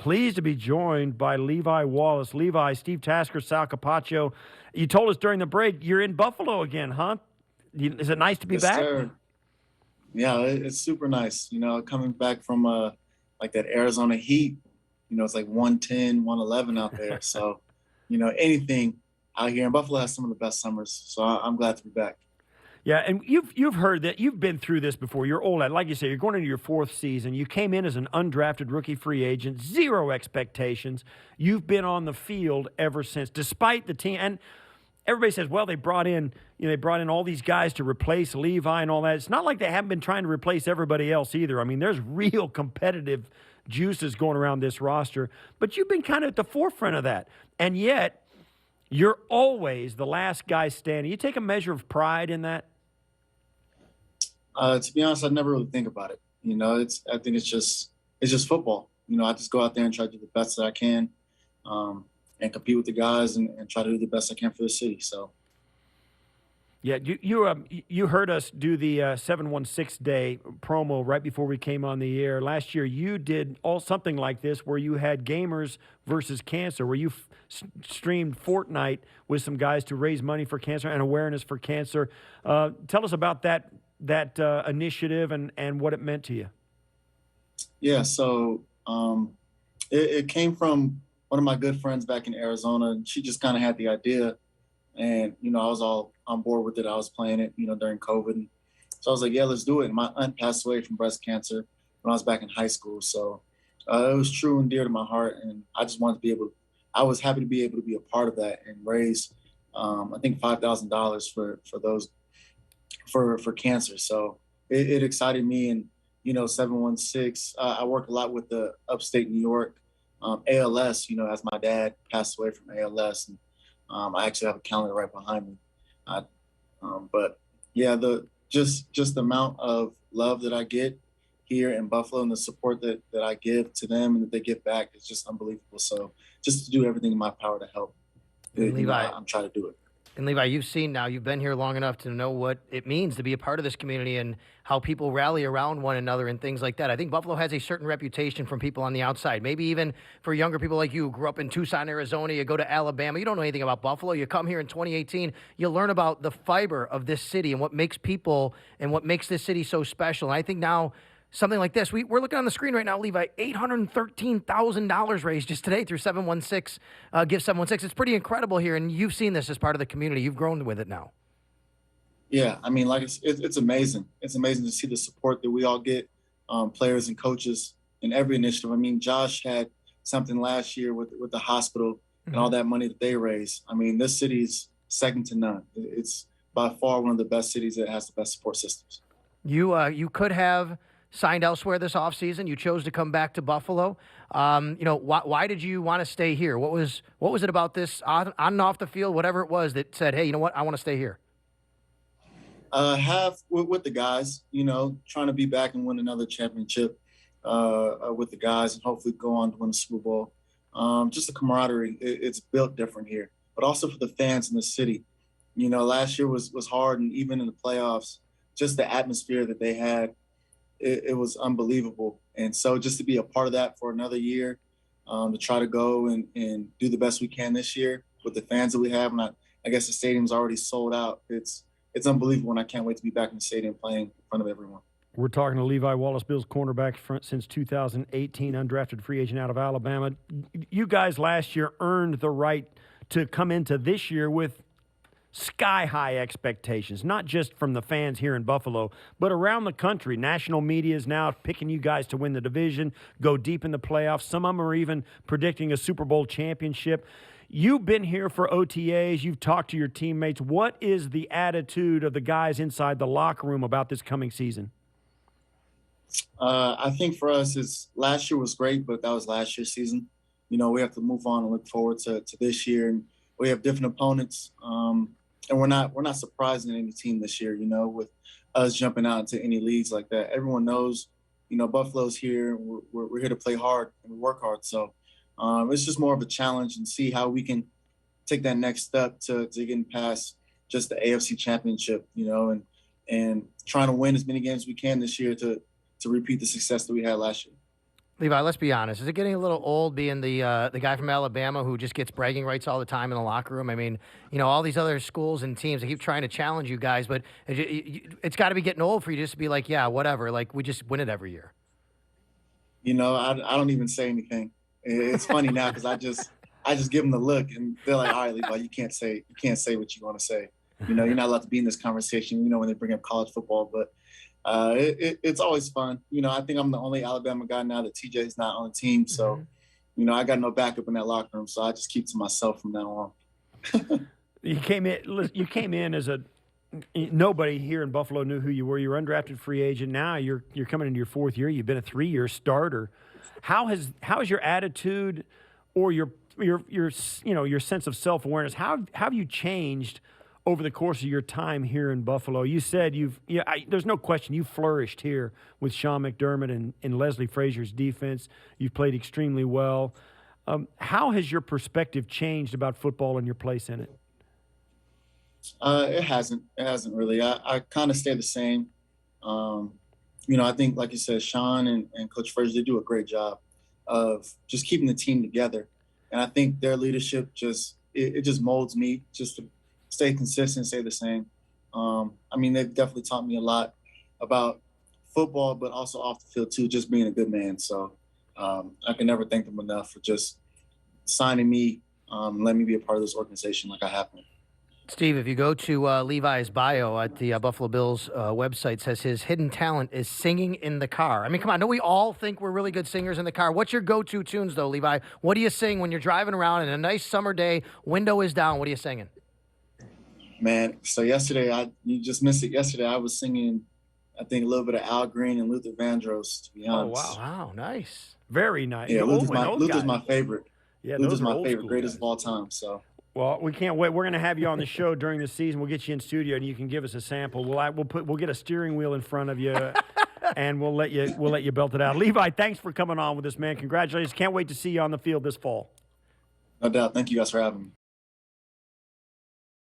Pleased to be joined by Levi Wallace. Levi, Steve Tasker, Sal Capaccio. You told us during the break you're in Buffalo again, huh? Is it nice to be Yes, back? sir. Yeah, it's super nice. Coming back from like that Arizona heat, it's like 110, 111 out there. So, anything out here in Buffalo has some of the best summers. So I'm glad to be back. Yeah, and you've heard that. You've been through this before. You're old at, like you say, you're going into your fourth season. You came in as an undrafted rookie free agent, zero expectations. You've been on the field ever since, despite the team. And everybody says, well, they brought in all these guys to replace Levi and all that. It's not like they haven't been trying to replace everybody else either. I mean, there's real competitive juices going around this roster, but you've been kind of at the forefront of that. And yet, you're always the last guy standing. You take a measure of pride in that? To be honest, I never really think about it. I think it's just football. I just go out there and try to do the best that I can, and compete with the guys and try to do the best I can for the city. So. Yeah, you heard us do the 716 day promo right before we came on the air. Last year, you did something like this where you had Gamers versus Cancer, where you streamed Fortnite with some guys to raise money for cancer and awareness for cancer. Tell us about that initiative and what it meant to you. Yeah, so it came from one of my good friends back in Arizona. She just kind of had the idea, and I was all on board with it. I was playing it, during COVID. So I was like, yeah, let's do it. And my aunt passed away from breast cancer when I was back in high school. So it was true and dear to my heart. And I just wanted to be I was happy to be able to be a part of that and raise, I think $5,000 for those, for cancer. So it excited me. And, 716, I work a lot with the upstate New York, ALS, as my dad passed away from ALS. And I actually have a calendar right behind me. But yeah, just the amount of love that I get here in Buffalo and the support that I give to them and that they give back is just unbelievable. So just to do everything in my power to help, I'm trying to do it. And Levi, you've been here long enough to know what it means to be a part of this community and how people rally around one another and things like that. I think Buffalo has a certain reputation from people on the outside, maybe even for younger people like you who grew up in Tucson, Arizona, you go to Alabama, you don't know anything about Buffalo, you come here in 2018, you learn about the fiber of this city and what makes people and what makes this city so special. And I think now something like this. We're looking on the screen right now, Levi, $813,000 raised just today through 716, Give 716. It's pretty incredible here, and you've seen this as part of the community. You've grown with it now. Yeah, I mean, like it's amazing. It's amazing to see the support that we all get, players and coaches in every initiative. I mean, Josh had something last year with the hospital and all that money that they raised. I mean, this city is second to none. It's by far one of the best cities that has the best support systems. You could have signed elsewhere this offseason. You chose to come back to Buffalo. Why did you want to stay here? What was it about this on and off the field, whatever it was, that said, hey, you know what, I want to stay here? Have with the guys, trying to be back and win another championship with the guys and hopefully go on to win the Super Bowl. Just the camaraderie, it's built different here, but also for the fans in the city. Last year was hard, and even in the playoffs, just the atmosphere that they had, it was unbelievable. And so just to be a part of that for another year, to try to go and do the best we can this year with the fans that we have. And I guess the stadium's already sold out. It's unbelievable, and I can't wait to be back in the stadium playing in front of everyone. We're talking to Levi Wallace, Bills cornerback since 2018, undrafted free agent out of Alabama. You guys last year earned the right to come into this year with sky-high expectations, not just from the fans here in Buffalo, but around the country. National media is now picking you guys to win the division, go deep in the playoffs. Some of them are even predicting a Super Bowl championship. You've been here for OTAs. You've talked to your teammates. What is the attitude of the guys inside the locker room about this coming season? I think for us, last year was great, but that was last year's season. We have to move on and look forward to this year. And we have different opponents. And we're not surprising any team this year, with us jumping out into any leagues like that. Everyone knows, Buffalo's here. We're here to play hard and we work hard. So it's just more of a challenge and see how we can take that next step to getting past just the AFC Championship, and trying to win as many games as we can this year to repeat the success that we had last year. Levi, let's be honest. Is it getting a little old being the guy from Alabama who just gets bragging rights all the time in the locker room? I mean, all these other schools and teams, they keep trying to challenge you guys, but it's got to be getting old for you just to be like, yeah, whatever. Like, we just win it every year. I don't even say anything. It's funny now because I just give them the look, and they're like, "All right, Levi, you can't say what you want to say. You're not allowed to be in this conversation. When they bring up college football, but it's always fun. I think I'm the only Alabama guy now that TJ's not on the team, so I got no backup in that locker room, so I just keep to myself from now on. You came in as nobody here in Buffalo knew who you were. You were undrafted free agent. Now you're coming into your fourth year. You've been a 3-year starter. How has your attitude or your sense of self-awareness, how have you changed over the course of your time here in Buffalo? You said there's no question you flourished here with Sean McDermott and Leslie Frazier's defense. You've played extremely well. How has your perspective changed about football and your place in it? It hasn't really. I kind of stay the same. I think, like you said, Sean and Coach Frazier, they do a great job of just keeping the team together. And I think their leadership it just molds me just to stay consistent, stay the same. They've definitely taught me a lot about football, but also off the field too, just being a good man. So I can never thank them enough for just signing me, letting me be a part of this organization like I have been. Steve, if you go to Levi's bio at the Buffalo Bills website, it says his hidden talent is singing in the car. I mean, come on, don't we all think we're really good singers in the car? What's your go-to tunes, though, Levi? What do you sing when you're driving around and a nice summer day, window is down? What are you singing? Man, so yesterday, you just missed it. Yesterday, I was singing, I think, a little bit of Al Green and Luther Vandross, to be honest. Oh, wow, nice. Very nice. Yeah, Luther's my favorite. Yeah, Luther's my favorite, greatest of all time, so. Well, we can't wait. We're going to have you on the show during the season. We'll get you in studio, and you can give us a sample. We'll get a steering wheel in front of you, and we'll let you belt it out. Levi, thanks for coming on with us, man. Congratulations. Can't wait to see you on the field this fall. No doubt. Thank you guys for having me.